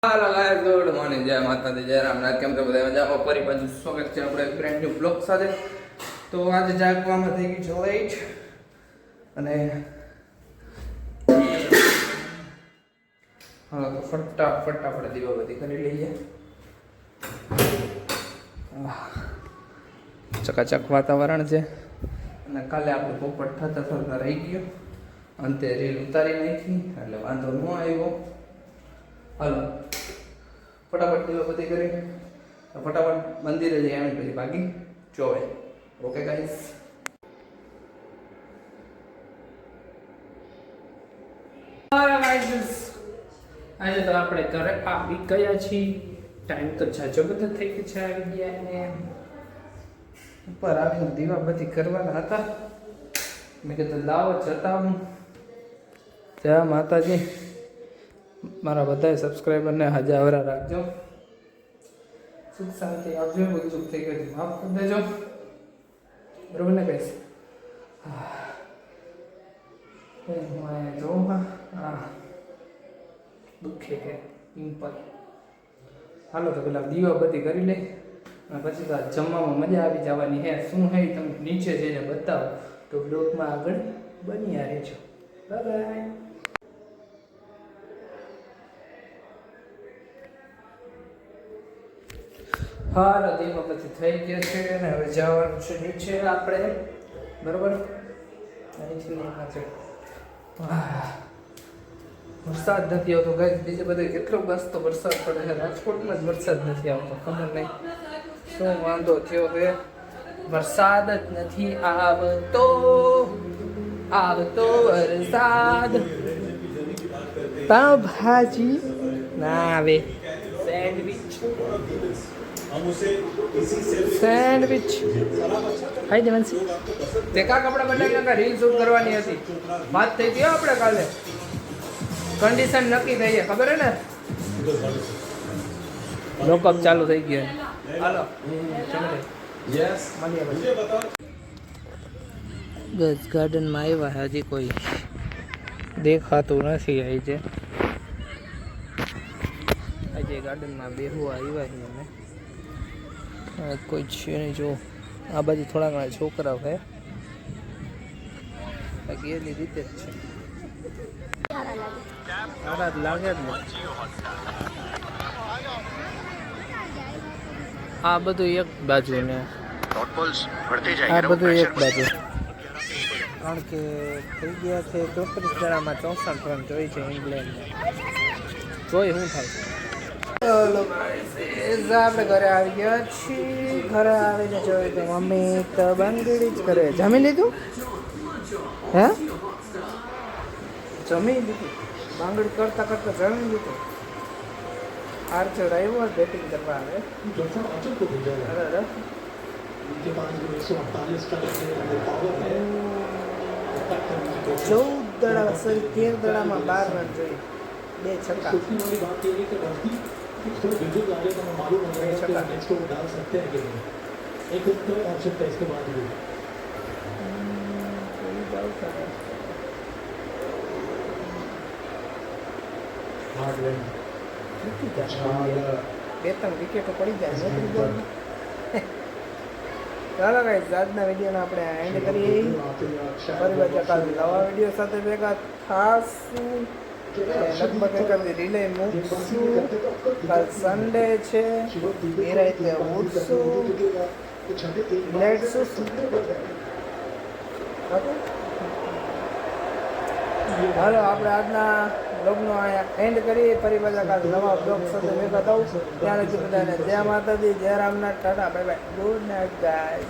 હાલો guys, good morning, જય માતાજી, જય રામનાથ. કેમ છો બધા મજામાં? ફરી પાછું સ્વાગત છે આપણે બ્રેન્ડ ન્યુ બ્લોગ સાથે. તો આજે જાગવામાં થઈ ગયું છે લેટ અને હાલો તો ફટાફટ આપણે દીવાબત્તી કરી લઈએ. ચકાચક વાતાવરણ છે અને કાલે આપણે પોપટ થતા રહી ગયો, અંતે રીલ ઉતારી નાખી એટલે વાંધો ન આવ્યો. હાલો ફટાફટ દીવાબત્તી કરી ફટાફટ મંદિરે જઈ આવી પછી ભાગી જોવે. ઓકે ગાઈસ, આજે તો આપણે ઘરે આવી ગયા છીએ. ટાઈમ તો જાજો બધો થઈ ગયો છે આવી ગયા અને ઉપર આવીને દીવાબત્તી કરવાના હતા. મેં કીધું લાવો જતા હું. જય માતાજી. મારા બધા સબસ્ક્રાઈબરને હજાવરા રાખજો, સુખ શાંતિ આપજો, બધું સુખ થઈ ગયું માફ કરી દેજો, બરોબર ને કહીશ. હું અહીંયા જોઉં દુખે કે પિમ્પલ. હાલો તો પેલા દીવાબત્તી કરી લઈ અને પછી તો જમવામાં મજા આવી જવાની હે. શું હે તમે નીચે જઈને બતાવો તો બ્લોગમાં આગળ બન્યા રહેજો. બાય. હા, દીવાબત્તી થઈ ગયા છે અને હવે જવાનું છે નીચે આપણે, બરોબર. વરસાદ નથી આવતો ગાઈસ, બીજે બધે કેટલો મસ્ત વરસાદ પડે છે, રાજકોટમાં જ વરસાદ નથી આવતો. ખબર નહીં શું વાંધો થયો છે, વરસાદ જ નથી આવતો. આવતો વરસાદ. પાવભાજી ના આવે, સેન્ડવિચ ખાઈ દેવાની. તે કા કપડા બદલાવી નાખા, રીલ શૂટ કરવાની હતી, વાત થઈ હતી આપણે કાલે. કન્ડિશન નક્કી થઈ છે, ખબર હે ને? લોકઅપ ચાલુ થઈ ગયો. હાલો બસ ગાર્ડનમાં આવ્યા, હજી કોઈ દેખાતું નથી. આજે ગાર્ડનમાં બેહવા આવ્યા છીએ અમે. કોઈ છે નહીં. જો આ બાજુ થોડા ઘણા છોકરાઓ છે, બાકી એની રીતે જ છે. સારા લાગે જ ને. આ બધું એક બાજુ ને આ બધું એક બાજુ, કારણ કે થઈ ગયા છે 34 દડામાં 64 રન જોઈ છે ઇંગ્લેન્ડને. જોઈ શું થાય. ચલો આપણે ઘરે આવી ગયા છીએ. ઘરે આવીને જોયું તો મમ્મી તો બંગડી જ કરે. જમી લીધું? હે, જમી લીધું? બાંગડી કરતા કરતા જમી લીધું. આર્ચર આવ્યો બેટિંગ કરવા આવે. 14 દડા, સોરી 13 દડામાં 12 રન જોઈ, 2 છક્કા. બે ત્રણ વિકેટો પડી જાય. ચાલો ગાઈસ, આજના વિડીયોને આપણે એન્ડ કરીએ. ફરી પાછા કાલે નવા વિડીયો સાથે ભેગા થાશું. લગભગ એકાદી રિલે મૂકશું. કાલ સન્ડે છે, એ રાતે ઉઠશું, લેટ શું. હાલો આપણે આજના બ્લોગનો અહીંયા એન્ડ કરીએ. ફરી પાછા કાલે નવા બ્લોગ સાથે ભેગા થવું. ત્યાં લગી બધાને જય માતાજી, જય Ramnath, Tata, bye bye, good night guys.